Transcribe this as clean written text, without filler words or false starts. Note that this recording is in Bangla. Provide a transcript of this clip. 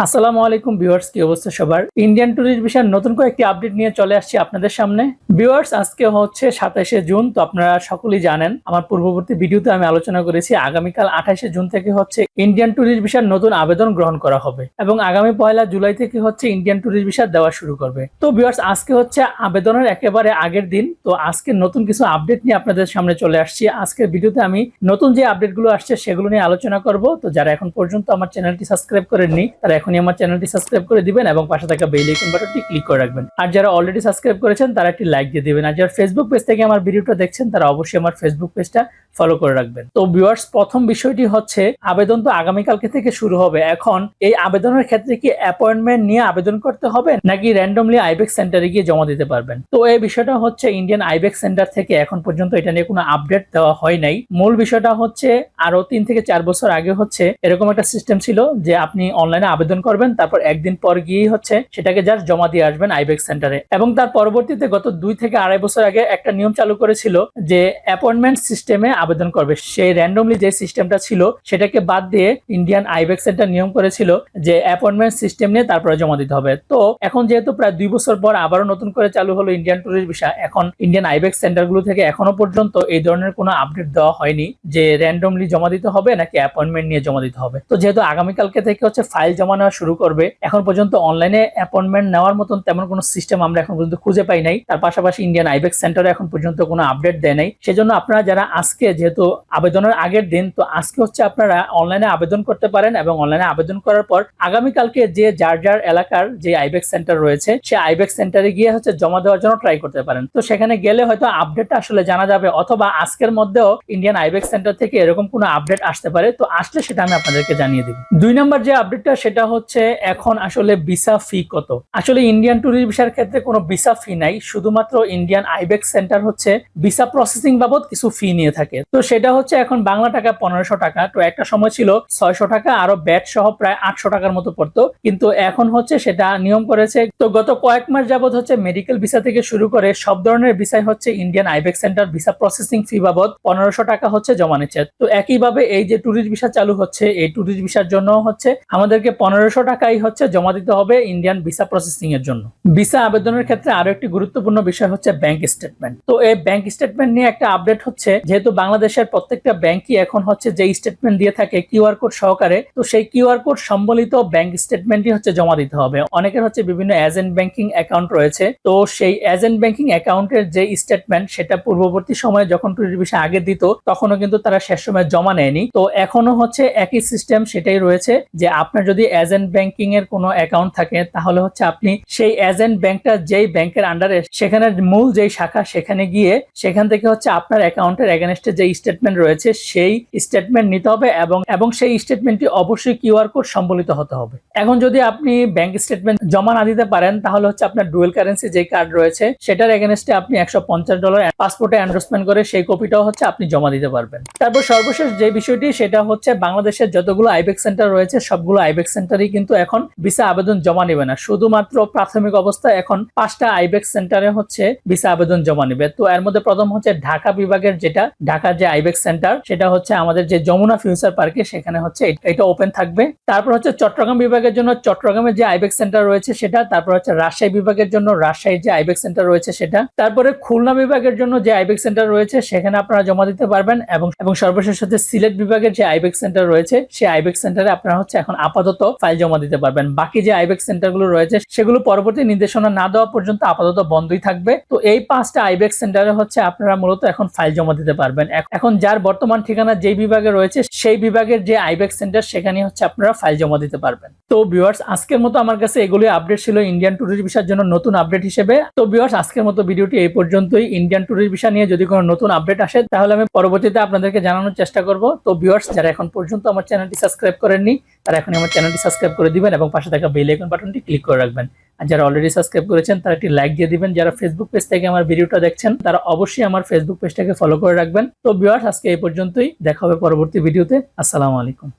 আসসালামু আলাইকুম ভিউয়ার্স, কি অবস্থা সবার? ইন্ডিয়ান ট্যুরিস্ট ভিসার নতুন কয়েকটি আপডেট নিয়ে চলে আসছি আপনাদের সামনে। ভিউয়ার্স, আজকে হচ্ছে 27শে জুন। তো আপনারা সকলেই জানেন, আমার পূর্ববর্তী ভিডিওতে আমি আলোচনা করেছি আগামীকাল 28শে জুন থেকে হচ্ছে ইন্ডিয়ান ট্যুরিস্ট ভিসার নতুন আবেদন গ্রহণ করা হবে এবং আগামী 1 জুলাই থেকে হচ্ছে ইন্ডিয়ান ট্যুরিস্ট ভিসা দেওয়া শুরু করবে। তো ভিউয়ার্স, আজকে হচ্ছে আবেদনের একেবারে আগের দিন। তো আজকে নতুন কিছু আপডেট নিয়ে আপনাদের সামনে চলে আসছি। আজকের ভিডিওতে আমি নতুন যে আপডেটগুলো আসছে সেগুলো নিয়ে আলোচনা করব। তো যারা এখন পর্যন্ত আমার চ্যানেলটি সাবস্ক্রাইব করেননি তারা এখনই আমার চ্যানেলটি সাবস্ক্রাইব করে দিবেন এবং পাশে থাকা বেল আইকন বাটনটি ক্লিক করে রাখবেন। আর যারা অলরেডি সাবস্ক্রাইব করেছেন তারা একটি লাইক দিয়ে দিবেন। আর যারা ফেসবুক পেজ থেকে আমার ভিডিওটা দেখছেন তারা অবশ্যই আমার ফেসবুক পেজটা ফলো করে রাখবেন। তো ভিউয়ার্স, প্রথম বিষয়টি হচ্ছে আবেদন তো আগামীকালকে থেকে শুরু হবে। এখন এই আবেদনের ক্ষেত্রে কি অ্যাপয়েন্টমেন্ট নিয়ে আবেদন করতে হবে নাকি র্যান্ডমলি আইবেক্স সেন্টারে গিয়ে জমা দিতে পারবেন? তো এই বিষয়টা হচ্ছে ইন্ডিয়ান আইবেক্স সেন্টার থেকে এখন পর্যন্ত এটা নিয়ে কোনো আপডেট দেওয়া হয় নাই। মূল বিষয়টা হচ্ছে আরো 3 থেকে 4 বছর আগে হচ্ছে এরকম একটা সিস্টেম ছিল যে আপনি অনলাইনে আবেদন করবেন, তারপর একদিন পর গিয়ে হচ্ছে সেটাকে জাস্ট জমা দিয়ে আসবেন আইবেক্স সেন্টারে। এবং তার পরবর্তীতে গত 2 থেকে 2.5 বছর আগে একটা নিয়ম চালু করেছিল যে অ্যাপয়েন্টমেন্ট সিস্টেমে আবেদন করবে। সেই র্যান্ডমলি যে সিস্টেমটা ছিল সেটাকে বাদ দিয়ে ইন্ডিয়ান আইবেক্স সেন্টার নিয়ম করেছিল যে অ্যাপয়েন্টমেন্ট সিস্টেম নিয়ে তারপরে জমা দিতে হবে। তো এখন যেহেতু প্রায় 2 বছর পর আবারও নতুন করে চালু হলো ইন্ডিয়ান ট্যুরিস্ট ভিসা, এখন ইন্ডিয়ান আইবেক্স সেন্টারগুলো থেকে এখনো পর্যন্ত এই ধরনের কোনো আপডেট দেওয়া হয়নি যে র্যান্ডমলি জমা দিতে হবে নাকি অ্যাপয়েন্টমেন্ট নিয়ে জমা দিতে হবে। তো যেহেতু আগামীকালকে থেকে হচ্ছে ফাইল জমা নেওয়া শুরু করবে, এখন পর্যন্ত অনলাইনে অ্যাপয়েন্টমেন্ট নেওয়ার মতন তেমন কোনো সিস্টেম আমরা এখন পর্যন্ত খুঁজে পাই নাই। তার পাশাপাশি ইন্ডিয়ান আইবেক্স সেন্টারে এখন পর্যন্ত কোনো আপডেট দেয় নাই। সেজন্য আপনারা যারা আজকে, যেহেতু আবেদনের আগের দিন, তো আজকে হচ্ছে আপনারা অনলাইনে আবেদন করতে পারেন এবং অনলাইনে আবেদন করার পর আগামীকালকে যে যার যার এলাকার যে আইবেক্স সেন্টার রয়েছে সেই আইবেক্স সেন্টারে গিয়ে হচ্ছে জমা দেওয়ার জন্য ট্রাই করতে পারেন। তো সেখানে গেলে হয়তো আপডেটটা আসলে জানা যাবে, অথবা আজকের মধ্যেও ইন্ডিয়ান আইবেক্স সেন্টার থেকে এরকম কোনো আপডেট আসতে পারে। তো আসলে সেটা আমি আপনাদেরকে জানিয়ে দিব। 2 নম্বর যে আপডেটটা সেটা হচ্ছে এখন আসলে ভিসা ফি কত। আসলে ইন্ডিয়ান ট্যুরিস্ট ভিসার ক্ষেত্রে কোনো ভিসা ফি নাই, শুধুমাত্র ইন্ডিয়ান আইবেক্স সেন্টার হচ্ছে ভিসা প্রসেসিং বাবদ কিছু ফি নিয়ে থাকে। তো সেটা হচ্ছে এখন বাংলা টাকা 1500 টাকা। তো একটা সময় ছিল 600 টাকা, আরো ব্যাট সহ প্রায় 800 টাকার মতো পড়তো, কিন্তু এখন হচ্ছে সেটা নিয়ম করেছে। তো গত কয়েক মাস যাবত হচ্ছে মেডিকেল ভিসা থেকে শুরু করে সব ধরনের ভিসায় হচ্ছে Indian ibex centre visa processing fee বাবদ 1500 টাকা হচ্ছে জমা নিচ্ছে। তো একইভাবে এই যে ট্যুরিস্ট ভিসা চালু হচ্ছে, এই ট্যুরিস্ট ভিসার জন্য হচ্ছে আমাদেরকে 1500 টাকাই হচ্ছে জমা দিতে হবে ইন্ডিয়ান ভিসা প্রসেসিং এর জন্য। ভিসা আবেদনের ক্ষেত্রে আরো একটি গুরুত্বপূর্ণ বিষয় হচ্ছে ব্যাংক স্টেটমেন্ট। তো এই ব্যাংক স্টেটমেন্ট নিয়ে একটা আপডেট হচ্ছে, যেহেতু বাংলাদেশের প্রত্যেকটা ব্যাংকই এখন হচ্ছে যে স্টেটমেন্ট দিয়ে থাকে কিউআর কোড সহকারে, তো সেই কিউআর কোড সম্বলিত ব্যাংক স্টেটমেন্টই হচ্ছে জমা দিতে হবে। অনেকের হচ্ছে বিভিন্ন এজেন্ট ব্যাংকিং অ্যাকাউন্ট রয়েছে, তো সেই এজেন্ট ব্যাংকিং অ্যাকাউন্টের যে স্টেটমেন্ট সেটা পূর্ববর্তী সময়ে যখন ট্যুরিস্ট ভিসা আগে দিত তখনও কিন্তু তারা শেষ সময় জমা নেয়নি। তো এখনো হচ্ছে একই সিস্টেম সেটাই রয়েছে যে আপনার যদি এজেন্ট ব্যাংকিং এর কোনো অ্যাকাউন্ট থাকে তাহলে হচ্ছে আপনি সেই এজেন্ট ব্যাংকটা যেই ব্যাংকের আন্ডারে, সেখানে মূল যেই শাখা সেখানে গিয়ে সেখান থেকে হচ্ছে আপনার অ্যাকাউন্টের এগেনস্টে যে স্টেটমেন্ট রয়েছে সেই স্টেটমেন্ট নিতে হবে এবং সেই স্টেটমেন্টটি অবশ্যই কিউআর কোড সম্বলিত হতে হবে। এখন যদি আপনি ব্যাংক স্টেটমেন্ট জমা না দিতে পারেন তাহলে হচ্ছে আপনার ডুয়েল কারেন্সি যে কার্ড রয়েছে সেটার এগেনস্টে আপনি $150 পাসপোর্টে এন্ডোর্সমেন্ট করে সেই কপিটাও হচ্ছে আপনি জমা দিতে পারবেন। তারপর সর্বশেষ যে বিষয়টি সেটা হচ্ছে বাংলাদেশের যতগুলো আইবেক্স সেন্টার রয়েছে সবগুলো আইবেক্স সেন্টারই কিন্তু এখন ভিসা আবেদন জমা নেবে না। শুধুমাত্র প্রাথমিক অবস্থায় এখন 5টা আইবেক্স সেন্টারে হচ্ছে ভিসা আবেদন জমা নেবে। তো এর মধ্যে প্রথম হচ্ছে ঢাকা বিভাগের, যেটা ঢাকার যে আইবেক্স সেন্টার সেটা হচ্ছে আমাদের যে যমুনা ফিউচার পার্কে, সেখানে হচ্ছে এটা ওপেন থাকবে। তারপর হচ্ছে চট্টগ্রাম বিভাগের জন্য চট্টগ্রামের যে আইবেক্স সেন্টার রয়েছে সেটা, তারপর হচ্ছে রাজশাহী বিভাগের জন্য রাজশাহীর যে আইবেক্স সেন্টার রয়েছে সেটা, তারপরে খুলনা বিভাগের জন্য যে আইবেক্স সেন্টার রয়েছে সেখানে আপনারা জমা দিতে পারবেন এবং সর্বশেষ হচ্ছে সিলেট বিভাগের যে আইবেক্স সেন্টার রয়েছে সেই আইবেক্স সেন্টারে আপনারা হচ্ছে এখন আপাতত ফাইল জমা দিতে পারবেন। বাকি যে আইবেক্স সেন্টারগুলো রয়েছে সেগুলো পরবর্তী নির্দেশনা না দেওয়া পর্যন্ত আপাতত বন্ধই থাকবে। তো এই 5টা আইবেক্স সেন্টারে হচ্ছে আপনারা মূলত এখন ফাইল জমা দিতে পারবেন। এখন যার বর্তমান ঠিকানা যেই বিভাগে রয়েছে সেই বিভাগের যে আইবেক্স সেন্টার সেখানে হচ্ছে আপনারা ফাইল জমা দিতে পারবেন। তো ভিউয়ার্স, আজকের মতো আমার কাছে এগুলি আপডেট ছিল ইন্ডিয়ান ট্যুরিস্ট ভিসার জন্য নতুন আপডেট হিসেবে। তো ভিউয়ার্স, আজকের মতো ভিডিওটি এই পর্যন্তই। ইন্ডিয়ান ট্যুরিস্ট ভিসা নিয়ে যদি কোনো নতুন আপডেট আসে তাহলে আমি পরবর্তীতে আপনাদেরকে জানানোর চেষ্টা করব। তো ভিউয়ার্স, যারা এখন পর্যন্ত আমার চ্যানেলটি সাবস্ক্রাইব করেননি তারা এখন আমার চ্যানেলটি সাবস্ক্রাইব করে দিবেন এবং পাশে থাকা বেল আইকন বাটনটি ক্লিক করে রাখবেন। আর যারা অলরেডি সাবস্ক্রাইব করেছেন তারা একটি লাইক দিয়ে দিবেন। যারা ফেসবুক পেজ থেকে আমার ভিডিওটা দেখছেন তারা অবশ্যই আমার ফেসবুক পেজটাকে ফলো করে রাখবেন। তো ভিউয়ার্স, আজকে এই পর্যন্তই। দেখা হবে পরবর্তী ভিডিওতে। আসসালামু আলাইকুম।